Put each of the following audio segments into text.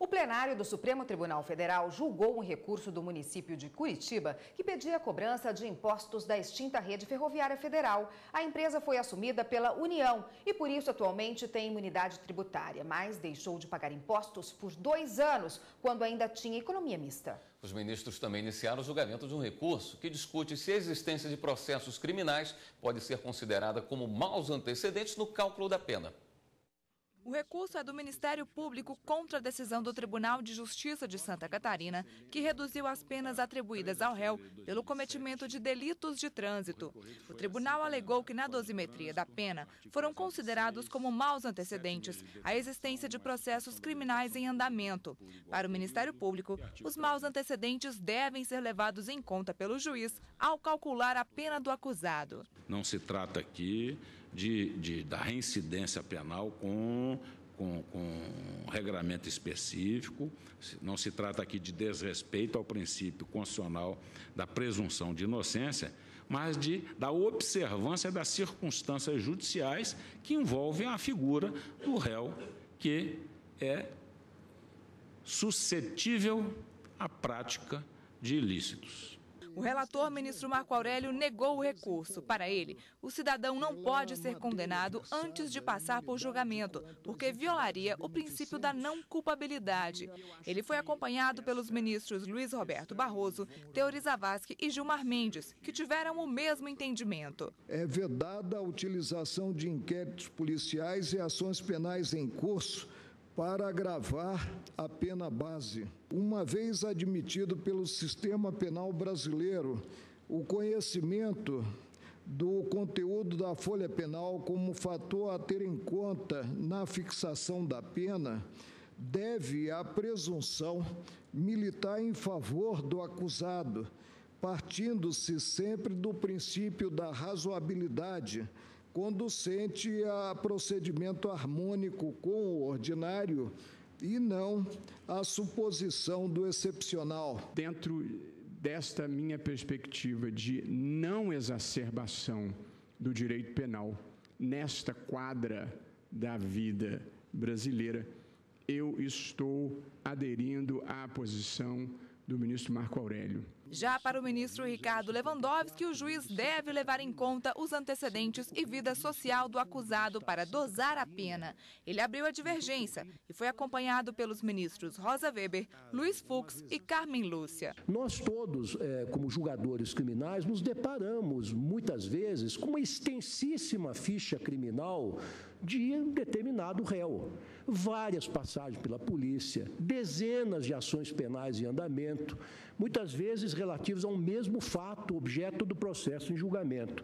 O plenário do Supremo Tribunal Federal julgou um recurso do município de Curitiba que pedia a cobrança de impostos da extinta rede ferroviária federal. A empresa foi assumida pela União e, por isso, atualmente tem imunidade tributária, mas deixou de pagar impostos por 2 anos, quando ainda tinha economia mista. Os ministros também iniciaram o julgamento de um recurso que discute se a existência de processos criminais pode ser considerada como maus antecedentes no cálculo da pena. O recurso é do Ministério Público contra a decisão do Tribunal de Justiça de Santa Catarina, que reduziu as penas atribuídas ao réu pelo cometimento de delitos de trânsito. O tribunal alegou que na dosimetria da pena foram considerados como maus antecedentes a existência de processos criminais em andamento. Para o Ministério Público, os maus antecedentes devem ser levados em conta pelo juiz ao calcular a pena do acusado. Não se trata aqui da reincidência penal com regramento específico, não se trata aqui de desrespeito ao princípio constitucional da presunção de inocência, mas da observância das circunstâncias judiciais que envolvem a figura do réu que é suscetível à prática de ilícitos. O relator, ministro Marco Aurélio, negou o recurso. Para ele, o cidadão não pode ser condenado antes de passar por julgamento, porque violaria o princípio da não culpabilidade. Ele foi acompanhado pelos ministros Luiz Roberto Barroso, Teori Zavascki e Gilmar Mendes, que tiveram o mesmo entendimento. É vedada a utilização de inquéritos policiais e ações penais em curso para agravar a pena base. Uma vez admitido pelo sistema penal brasileiro o conhecimento do conteúdo da folha penal como fator a ter em conta na fixação da pena, deve a presunção militar em favor do acusado, partindo-se sempre do princípio da razoabilidade, conducente a procedimento harmônico com o ordinário e não a suposição do excepcional. Dentro desta minha perspectiva de não exacerbação do direito penal nesta quadra da vida brasileira, eu estou aderindo à posição do ministro Marco Aurélio. Já para o ministro Ricardo Lewandowski, o juiz deve levar em conta os antecedentes e vida social do acusado para dosar a pena. Ele abriu a divergência e foi acompanhado pelos ministros Rosa Weber, Luiz Fux e Carmen Lúcia. Nós todos, como julgadores criminais, nos deparamos muitas vezes com uma extensíssima ficha criminal de um determinado réu. Várias passagens pela polícia, dezenas de ações penais em andamento, muitas vezes relativos ao mesmo fato, objeto do processo em julgamento.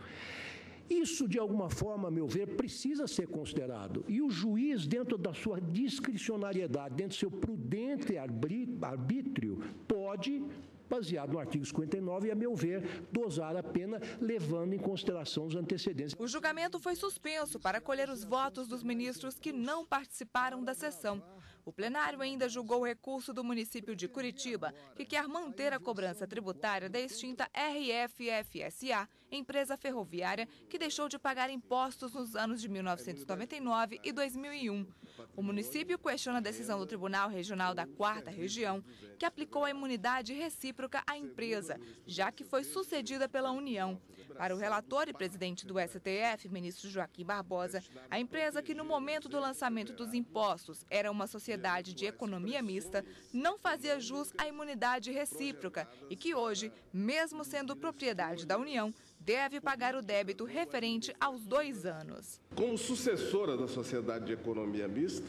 Isso, de alguma forma, a meu ver, precisa ser considerado. E o juiz, dentro da sua discricionariedade, dentro do seu prudente arbítrio, pode, baseado no artigo 59, e, a meu ver, dosar a pena, levando em consideração os antecedentes. O julgamento foi suspenso para colher os votos dos ministros que não participaram da sessão. O plenário ainda julgou o recurso do município de Curitiba, que quer manter a cobrança tributária da extinta RFFSA, empresa ferroviária que deixou de pagar impostos nos anos de 1999 e 2001. O município questiona a decisão do Tribunal Regional da 4ª Região, que aplicou a imunidade recíproca à empresa, já que foi sucedida pela União. Para o relator e presidente do STF, ministro Joaquim Barbosa, a empresa que no momento do lançamento dos impostos era uma sociedade de economia mista, não fazia jus à imunidade recíproca e que hoje, mesmo sendo propriedade da União, deve pagar o débito referente aos 2 anos. Como sucessora da sociedade de economia mista,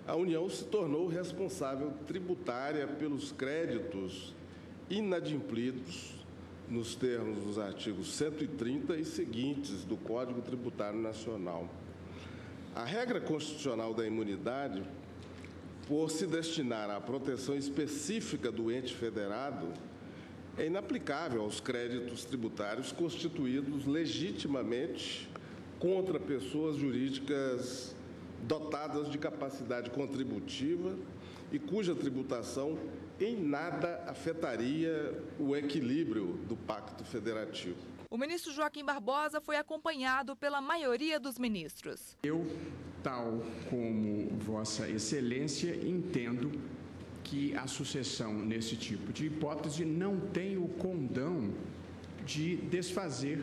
a União se tornou responsável tributária pelos créditos inadimplidos nos termos dos artigos 130 e seguintes do Código Tributário Nacional. A regra constitucional da imunidade, por se destinar à proteção específica do ente federado, é inaplicável aos créditos tributários constituídos legitimamente contra pessoas jurídicas dotadas de capacidade contributiva e cuja tributação em nada afetaria o equilíbrio do Pacto Federativo. O ministro Joaquim Barbosa foi acompanhado pela maioria dos ministros. Eu, tal como Vossa Excelência, entendo que a sucessão nesse tipo de hipótese não tem o condão de desfazer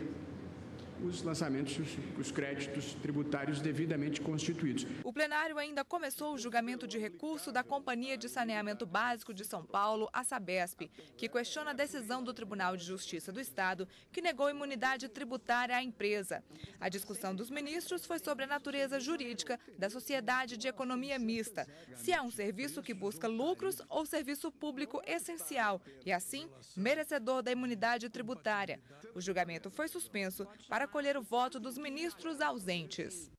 os lançamentos, os créditos tributários devidamente constituídos. O plenário ainda começou o julgamento de recurso da Companhia de Saneamento Básico de São Paulo, a Sabesp, que questiona a decisão do Tribunal de Justiça do Estado, que negou imunidade tributária à empresa. A discussão dos ministros foi sobre a natureza jurídica da Sociedade de Economia Mista, se é um serviço que busca lucros ou serviço público essencial e, assim, merecedor da imunidade tributária. O julgamento foi suspenso para acolher o voto dos ministros ausentes.